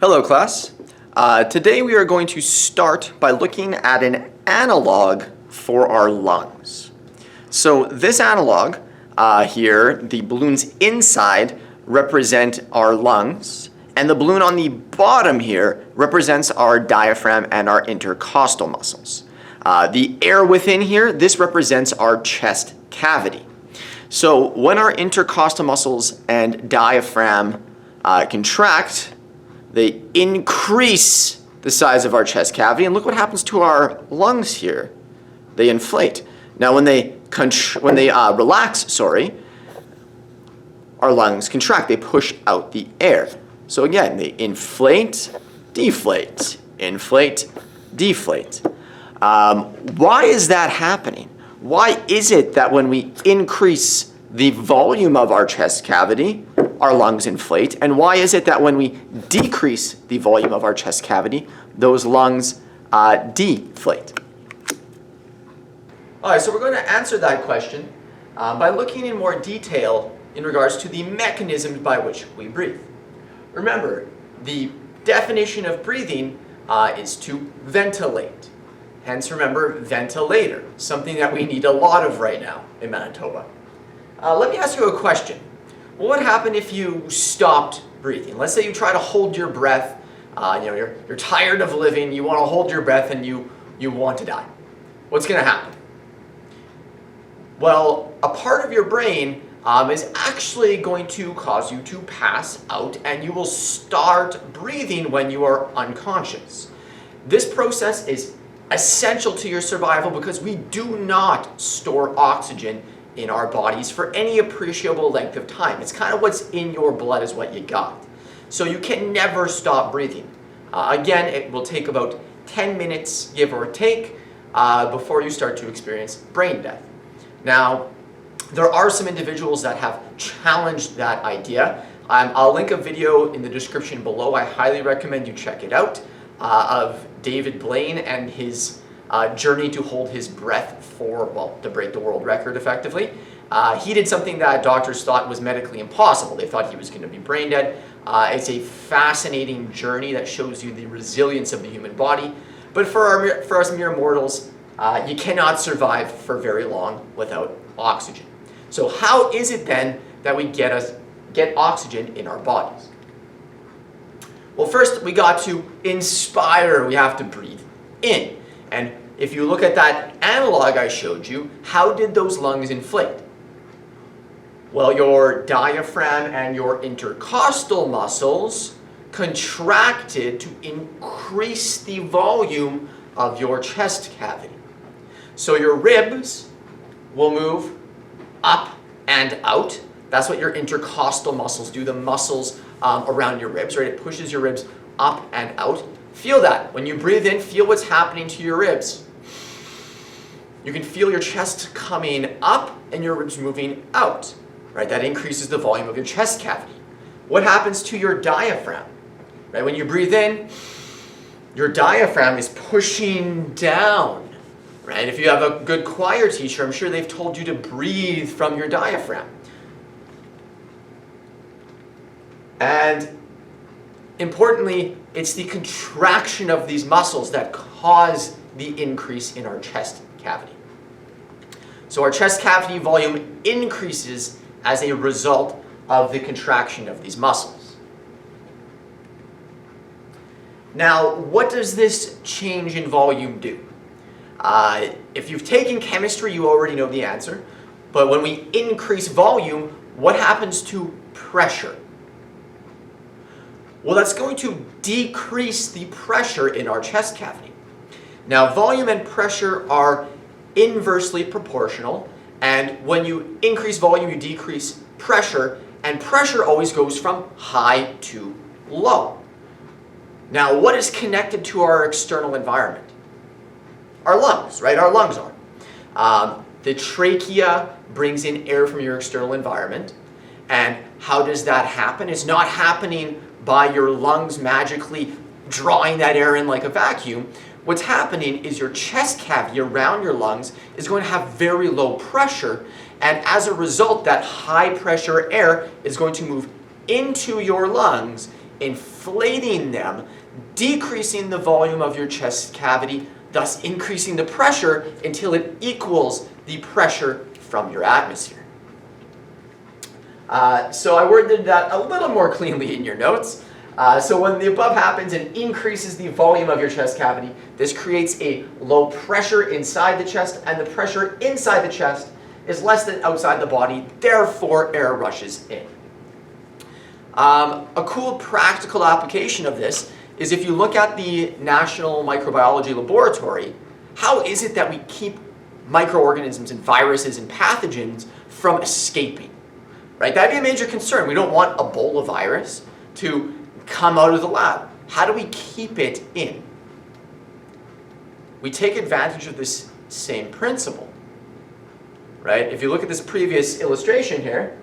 Hello class. Today we are going to start by looking at an analog for our lungs. So this analog here, the balloons inside represent our lungs, and the balloon on the bottom here represents our diaphragm and our intercostal muscles. The air within here, this represents our chest cavity. So when our intercostal muscles and diaphragm contract, they increase the size of our chest cavity, and look what happens to our lungs here. They inflate. Now when they relax, our lungs contract. They push out the air. So again, they inflate, deflate, inflate, deflate. Why is that happening? Why is it that when we increase the volume of our chest cavity, our lungs inflate? And why is it that when we decrease the volume of our chest cavity, those lungs deflate? All right, so we're going to answer that question by looking in more detail in regards to the mechanisms by which we breathe. Remember, the definition of breathing is to ventilate. Hence, remember, ventilator, something that we need a lot of right now in Manitoba. Let me ask you a question. What would happen if you stopped breathing? Let's say you try to hold your breath. You're tired of living. You want to hold your breath, and you want to die. What's going to happen? Well, a part of your brain is actually going to cause you to pass out, and you will start breathing when you are unconscious. This process is essential to your survival because we do not store oxygen in our bodies for any appreciable length of time. It's kind of what's in your blood is what you got. So you can never stop breathing. Again, it will take about 10 minutes, give or take, before you start to experience brain death. Now, there are some individuals that have challenged that idea. I'll link a video in the description below. I highly recommend you check it out, of David Blaine and his journey to hold his breath to break the world record effectively. He did something that doctors thought was medically impossible. They thought he was going to be brain dead. It's a fascinating journey that shows you the resilience of the human body. But for us mere mortals, you cannot survive for very long without oxygen. So how is it then that we get oxygen in our bodies? Well, first we got to inspire. We have to breathe in. And if you look at that analog I showed you, how did those lungs inflate? Well, your diaphragm and your intercostal muscles contracted to increase the volume of your chest cavity. So your ribs will move up and out. That's what your intercostal muscles do, the muscles around your ribs, right? It pushes your ribs up and out. Feel that. When you breathe in, feel what's happening to your ribs. You can feel your chest coming up and your ribs moving out, right? That increases the volume of your chest cavity. What happens to your diaphragm? Right? When you breathe in, your diaphragm is pushing down, right? If you have a good choir teacher, I'm sure they've told you to breathe from your diaphragm. And importantly, it's the contraction of these muscles that cause the increase in our chest cavity. So our chest cavity volume increases as a result of the contraction of these muscles. Now, what does this change in volume do? If you've taken chemistry, you already know the answer. But when we increase volume, what happens to pressure? Well, that's going to decrease the pressure in our chest cavity. Now, volume and pressure are inversely proportional, and when you increase volume, you decrease pressure, and pressure always goes from high to low. Now, what is connected to our external environment? Our lungs, right? Our lungs are. The trachea brings in air from your external environment, and how does that happen? It's not happening by your lungs magically drawing that air in like a vacuum. What's happening is your chest cavity around your lungs is going to have very low pressure, and as a result, that high pressure air is going to move into your lungs inflating them, decreasing the volume of your chest cavity, thus increasing the pressure until it equals the pressure from your atmosphere. So I worded that a little more cleanly in your notes. So when the above happens and increases the volume of your chest cavity, this creates a low pressure inside the chest, and the pressure inside the chest is less than outside the body, therefore air rushes in. A cool practical application of this is if you look at the National Microbiology Laboratory, how is it that we keep microorganisms and viruses and pathogens from escaping? Right? That'd be a major concern. We don't want Ebola virus to come out of the lab. How do we keep it in? We take advantage of this same principle. Right? If you look at this previous illustration here,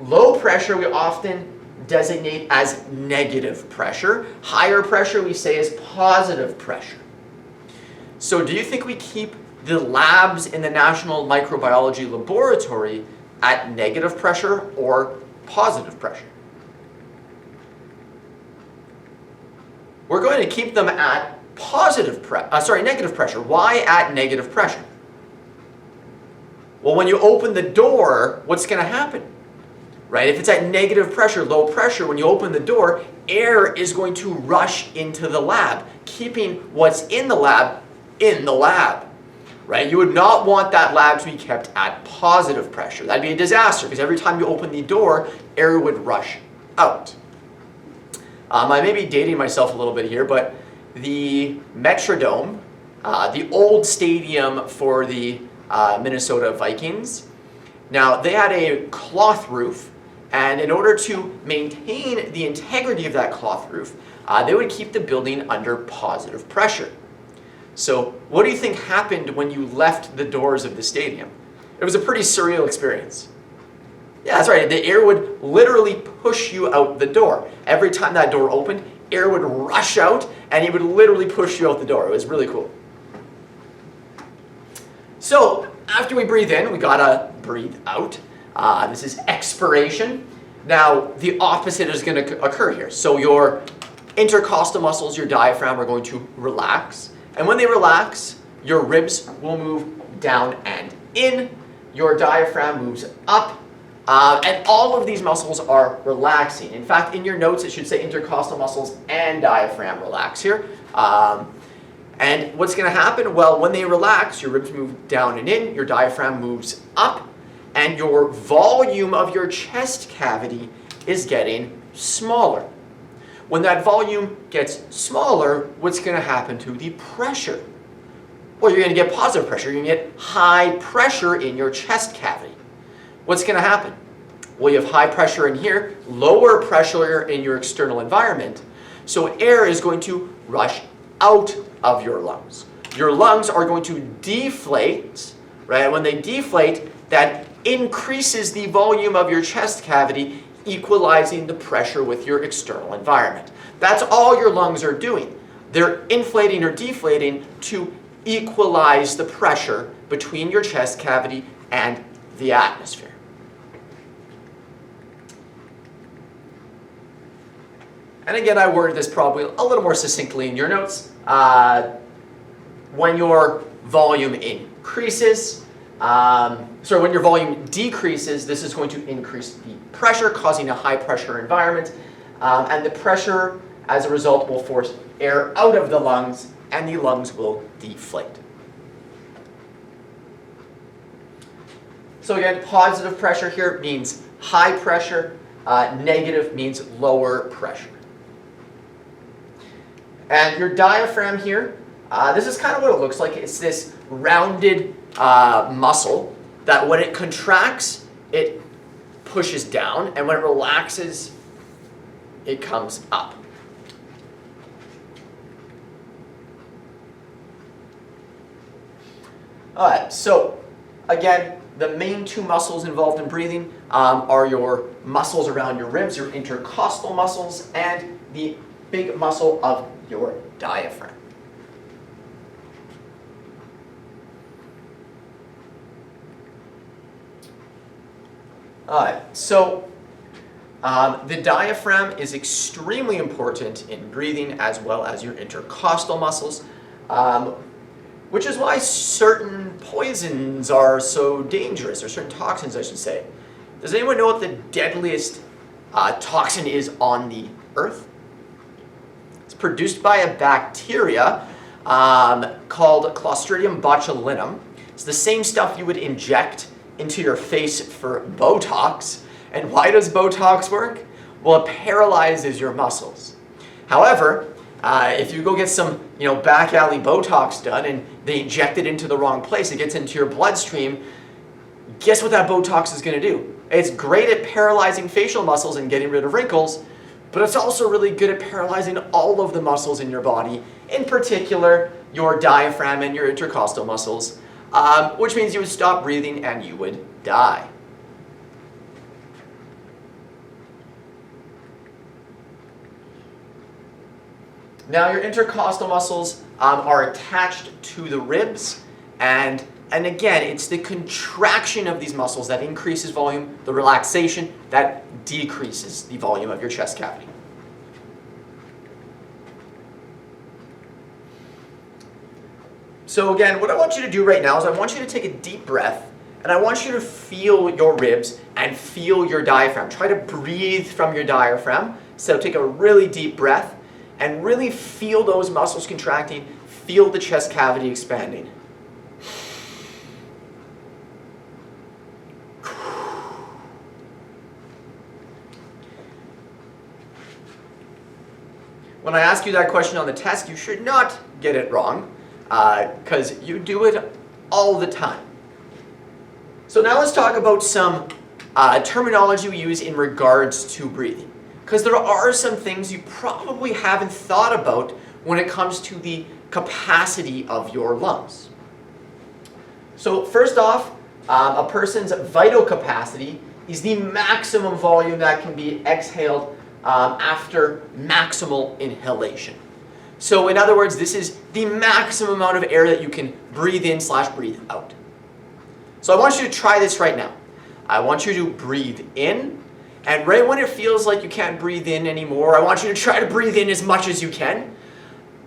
low pressure we often designate as negative pressure. Higher pressure we say is positive pressure. So do you think we keep the labs in the National Microbiology Laboratory at negative pressure or positive pressure? We're going to keep them at negative pressure. Why at negative pressure? Well, when you open the door, what's going to happen? Right? If it's at negative pressure, low pressure, when you open the door, air is going to rush into the lab, keeping what's in the lab. Right? You would not want that lab to be kept at positive pressure. That'd be a disaster because every time you open the door, air would rush out. I may be dating myself a little bit here, but the Metrodome, the old stadium for the Minnesota Vikings, now they had a cloth roof, and in order to maintain the integrity of that cloth roof, they would keep the building under positive pressure. So what do you think happened when you left the doors of the stadium? It was a pretty surreal experience. Yeah, that's right. The air would literally push you out the door. Every time that door opened, air would rush out and it would literally push you out the door. It was really cool. So after we breathe in, we gotta breathe out. This is expiration. Now the opposite is going to occur here. So your intercostal muscles, your diaphragm, are going to relax. And when they relax, your ribs will move down and in. Your diaphragm moves up. And all of these muscles are relaxing. In fact, in your notes, it should say intercostal muscles and diaphragm relax here. And what's going to happen? Well, when they relax, your ribs move down and in, your diaphragm moves up, and your volume of your chest cavity is getting smaller. When that volume gets smaller, what's going to happen to the pressure? Well, you're going to get positive pressure. You're going to get high pressure in your chest cavity. What's going to happen? Well, you have high pressure in here, lower pressure in your external environment. So air is going to rush out of your lungs. Your lungs are going to deflate, right? When they deflate, that increases the volume of your chest cavity, equalizing the pressure with your external environment. That's all your lungs are doing. They're inflating or deflating to equalize the pressure between your chest cavity and the atmosphere. And again, I worded this probably a little more succinctly in your notes. When your volume increases, when your volume decreases, this is going to increase the pressure, causing a high pressure environment. And the pressure, as a result, will force air out of the lungs, and the lungs will deflate. So again, positive pressure here means high pressure, negative means lower pressure. And your diaphragm here, this is kind of what it looks like. It's this rounded muscle that when it contracts, it pushes down, and when it relaxes, it comes up. All right, so again, the main two muscles involved in breathing are your muscles around your ribs, your intercostal muscles, and the big muscle of your diaphragm. All right, so The diaphragm is extremely important in breathing as well as your intercostal muscles, which is why certain poisons are so dangerous, or certain toxins, I should say. Does anyone know what the deadliest toxin is on the earth? It's produced by a bacteria called Clostridium botulinum. It's the same stuff you would inject into your face for Botox. And why does Botox work? Well, it paralyzes your muscles. However, if you go get some, back alley Botox done and they inject it into the wrong place, it gets into your bloodstream, guess what that Botox is going to do? It's great at paralyzing facial muscles and getting rid of wrinkles, but it's also really good at paralyzing all of the muscles in your body, in particular your diaphragm and your intercostal muscles, which means you would stop breathing and you would die. Now your intercostal muscles are attached to the ribs, and again, it's the contraction of these muscles that increases volume, the relaxation that decreases the volume of your chest cavity. So again, what I want you to do right now is I want you to take a deep breath, and I want you to feel your ribs and feel your diaphragm. Try to breathe from your diaphragm. So take a really deep breath and really feel those muscles contracting, feel the chest cavity expanding. When I ask you that question on the test, you should not get it wrong, because you do it all the time. So now let's talk about some terminology we use in regards to breathing. Because there are some things you probably haven't thought about when it comes to the capacity of your lungs. So first off, a person's vital capacity is the maximum volume that can be exhaled after maximal inhalation. So in other words, this is the maximum amount of air that you can breathe in / breathe out. So I want you to try this right now. I want you to breathe in, and right when it feels like you can't breathe in anymore, I want you to try to breathe in as much as you can.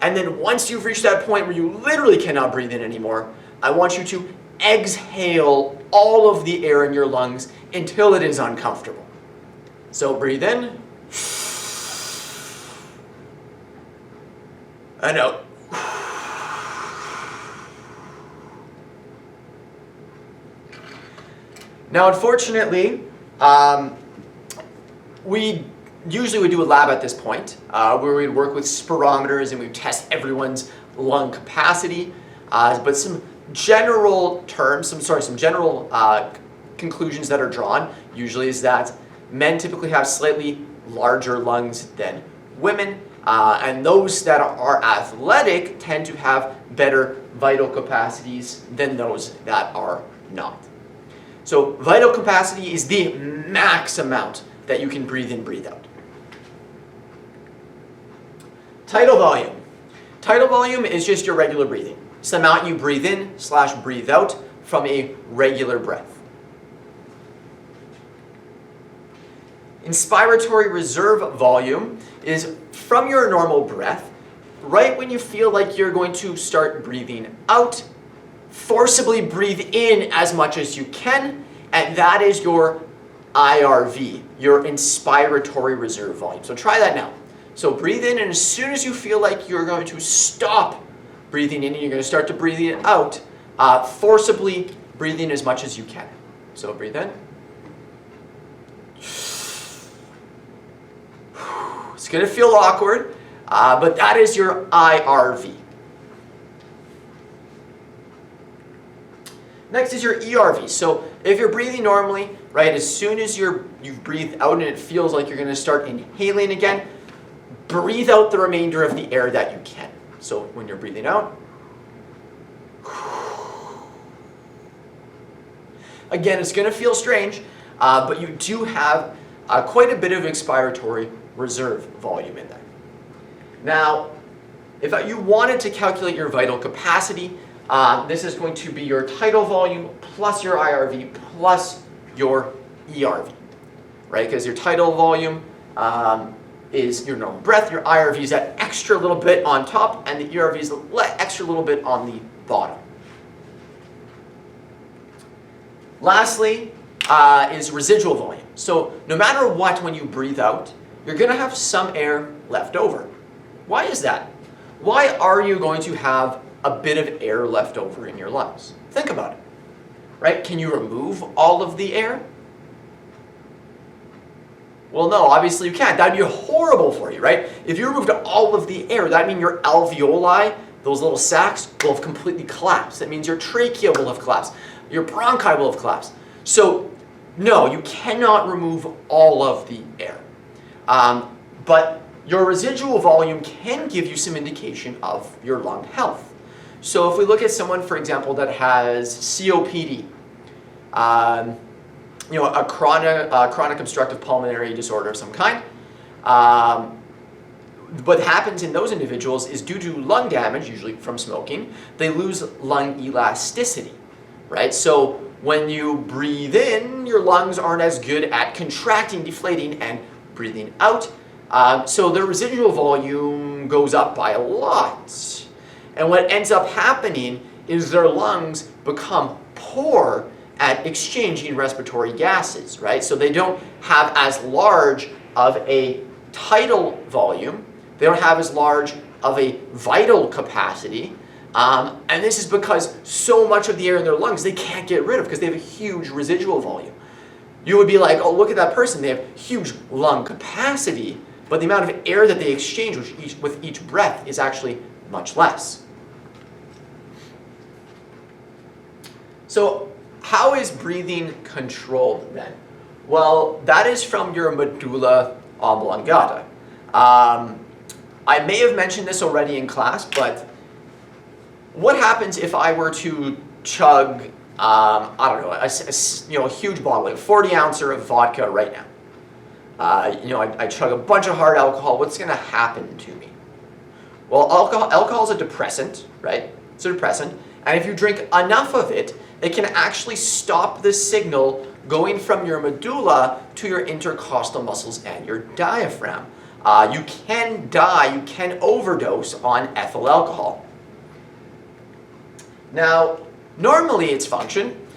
And then once you've reached that point where you literally cannot breathe in anymore, I want you to exhale all of the air in your lungs until it is uncomfortable. So breathe in, and out. Now, unfortunately, we usually would do a lab at this point where we'd work with spirometers and we'd test everyone's lung capacity. But some general terms, some general conclusions that are drawn usually is that men typically have slightly larger lungs than women, and those that are athletic tend to have better vital capacities than those that are not. So vital capacity is the max amount that you can breathe in, breathe out. Tidal volume. Tidal volume is just your regular breathing. It's the amount you breathe in / breathe out from a regular breath. Inspiratory reserve volume is from your normal breath, right when you feel like you're going to start breathing out, forcibly breathe in as much as you can, and that is your IRV, your inspiratory reserve volume. So try that now. So breathe in, and as soon as you feel like you're going to stop breathing in and you're going to start to breathe it out, forcibly breathe in as much as you can. So breathe in. It's going to feel awkward, but that is your IRV. Next is your ERV. So if you're breathing normally, right, as soon as you've breathed out and it feels like you're going to start inhaling again, breathe out the remainder of the air that you can. So when you're breathing out, again, it's going to feel strange, but you do have quite a bit of expiratory reserve volume in there. Now, if you wanted to calculate your vital capacity, this is going to be your tidal volume plus your IRV plus your ERV. right? Because your tidal volume is your normal breath, your IRV is that extra little bit on top, and the ERV is the extra little bit on the bottom. Lastly is residual volume. So no matter what, when you breathe out, you're going to have some air left over. Why is that? Why are you going to have a bit of air left over in your lungs? Think about it, right? Can you remove all of the air? Well, no, obviously you can't. That'd be horrible for you, right? If you removed all of the air, that means your alveoli, those little sacs, will have completely collapsed. That means your trachea will have collapsed. Your bronchi will have collapsed. So, no, you cannot remove all of the air. But your residual volume can give you some indication of your lung health. So if we look at someone, for example, that has COPD, a chronic obstructive pulmonary disorder of some kind, what happens in those individuals is due to lung damage, usually from smoking, they lose lung elasticity, right? So when you breathe in, your lungs aren't as good at contracting, deflating, and breathing out. So their residual volume goes up by a lot. And what ends up happening is their lungs become poor at exchanging respiratory gases, right? So they don't have as large of a tidal volume. They don't have as large of a vital capacity. And this is because so much of the air in their lungs they can't get rid of because they have a huge residual volume. You would be like, oh, look at that person. They have huge lung capacity, but the amount of air that they exchange with each breath is actually much less. So how is breathing controlled then? Well, that is from your medulla oblongata. I may have mentioned this already in class, but what happens if I were to chug, I don't know, a huge bottle, like a 40-ouncer of vodka right now? I chug a bunch of hard alcohol. What's going to happen to me? Well, alcohol is a depressant, right? It's a depressant. And if you drink enough of it, it can actually stop the signal going from your medulla to your intercostal muscles and your diaphragm. You can die, you can overdose on ethyl alcohol. Now, normally its function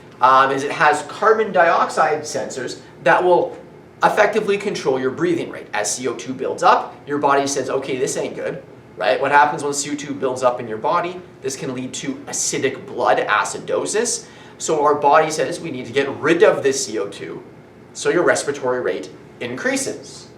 is it has carbon dioxide sensors that will effectively control your breathing rate. As CO2 builds up, your body says, okay, this ain't good, right? What happens when CO2 builds up in your body? This can lead to acidic blood acidosis. So our body says we need to get rid of this CO2, so your respiratory rate increases.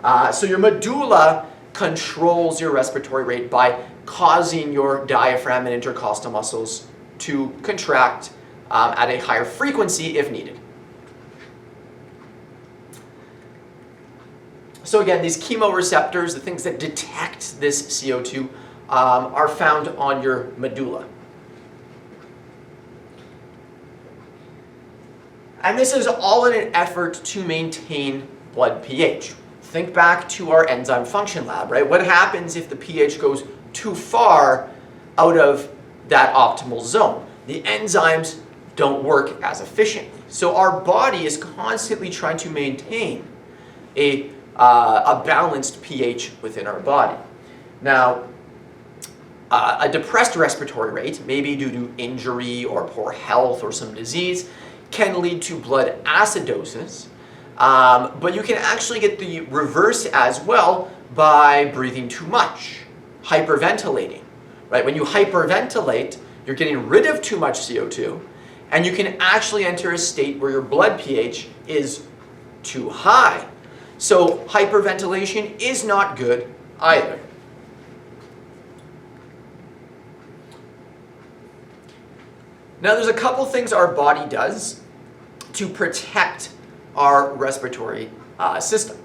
So your medulla controls your respiratory rate by causing your diaphragm and intercostal muscles to contract at a higher frequency if needed. So again, these chemoreceptors, the things that detect this CO2, are found on your medulla. And this is all in an effort to maintain blood pH. Think back to our enzyme function lab, right? What happens if the pH goes too far out of that optimal zone? The enzymes don't work as efficiently. So our body is constantly trying to maintain a balanced pH within our body. Now, a depressed respiratory rate, maybe due to injury or poor health or some disease, can lead to blood acidosis, but you can actually get the reverse as well by breathing too much, hyperventilating, right? When you hyperventilate, you're getting rid of too much CO2, and you can actually enter a state where your blood pH is too high. So hyperventilation is not good either. Now there's a couple things our body does to protect our respiratory system.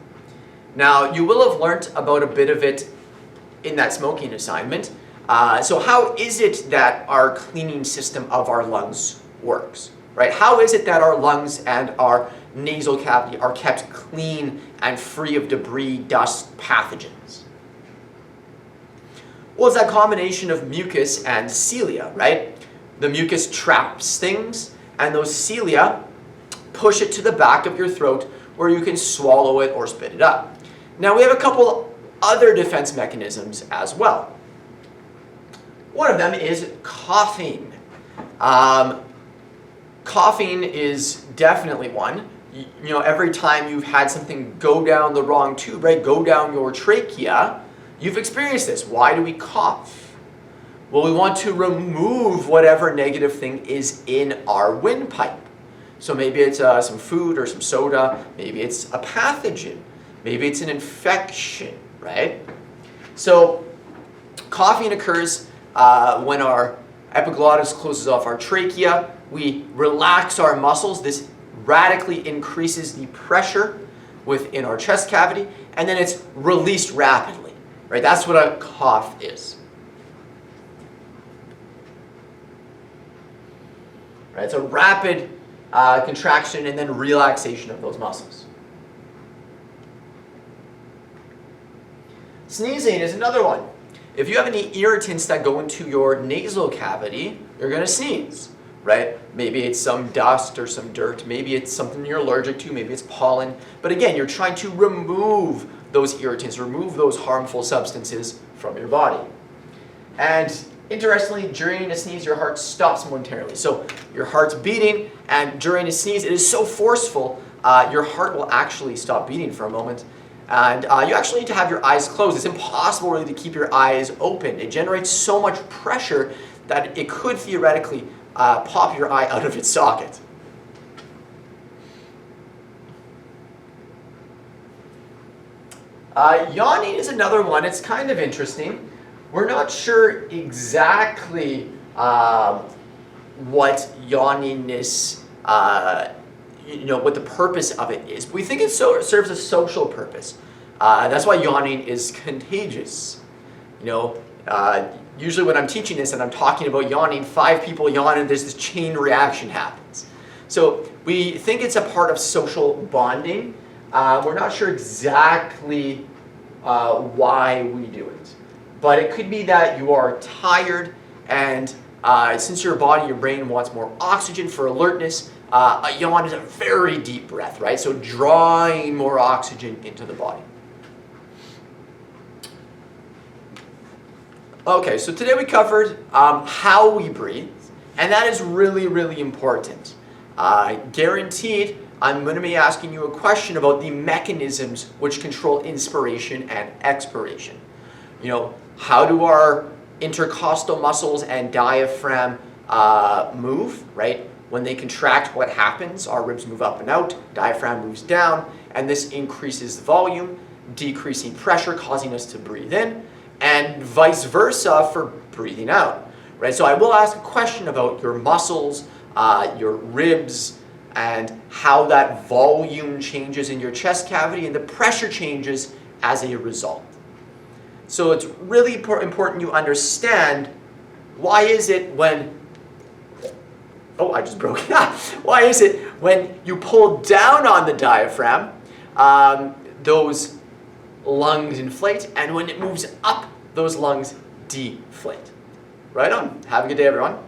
Now you will have learnt about a bit of it in that smoking assignment. So how is it that our cleaning system of our lungs works? Right? How is it that our lungs and our nasal cavity are kept clean and free of debris, dust, pathogens? Well, it's that combination of mucus and cilia, right? The mucus traps things, and those cilia push it to the back of your throat or you can swallow it or spit it up. Now we have a couple other defense mechanisms as well. One of them is coughing. Coughing is definitely one. You know, every time you've had something go down the wrong tube, right, go down your trachea, you've experienced this. Why do we cough? Well, we want to remove whatever negative thing is in our windpipe. So maybe it's some food or some soda, maybe it's a pathogen, maybe it's an infection, right? So coughing occurs when our epiglottis closes off our trachea. We relax our muscles. This radically increases the pressure within our chest cavity, and then it's released rapidly, right? That's what a cough is. Right? It's a rapid contraction and then relaxation of those muscles. Sneezing is another one. If you have any irritants that go into your nasal cavity, you're going to sneeze, right? Maybe it's some dust or some dirt. Maybe it's something you're allergic to. Maybe it's pollen. But again, you're trying to remove those irritants, remove those harmful substances from your body. And interestingly, during a sneeze, your heart stops momentarily. So your heart's beating, and during a sneeze, it is so forceful, your heart will actually stop beating for a moment. And you actually need to have your eyes closed. It's impossible really to keep your eyes open. It generates so much pressure that it could theoretically pop your eye out of its socket. Yawning is another one. It's kind of interesting. We're not sure exactly what yawningness, what the purpose of it is. We think it serves a social purpose. That's why yawning is contagious. Usually when I'm teaching this and I'm talking about yawning, 5 people yawn and there's this chain reaction happens. So we think it's a part of social bonding. We're not sure exactly why we do it. But it could be that you are tired, and since your body, your brain wants more oxygen for alertness, a yawn is a very deep breath, right? So drawing more oxygen into the body. Okay, so today we covered how we breathe, and that is really, really important. Guaranteed, I'm going to be asking you a question about the mechanisms which control inspiration and expiration. How do our intercostal muscles and diaphragm move, right? When they contract, what happens? Our ribs move up and out, diaphragm moves down, and this increases the volume, decreasing pressure, causing us to breathe in, and vice versa for breathing out, right? So I will ask a question about your muscles, your ribs, and how that volume changes in your chest cavity and the pressure changes as a result. So it's really important you understand why is it when, I just broke it. Why is it when you pull down on the diaphragm, those lungs inflate, and when it moves up, those lungs deflate. Right on. Have a good day, everyone.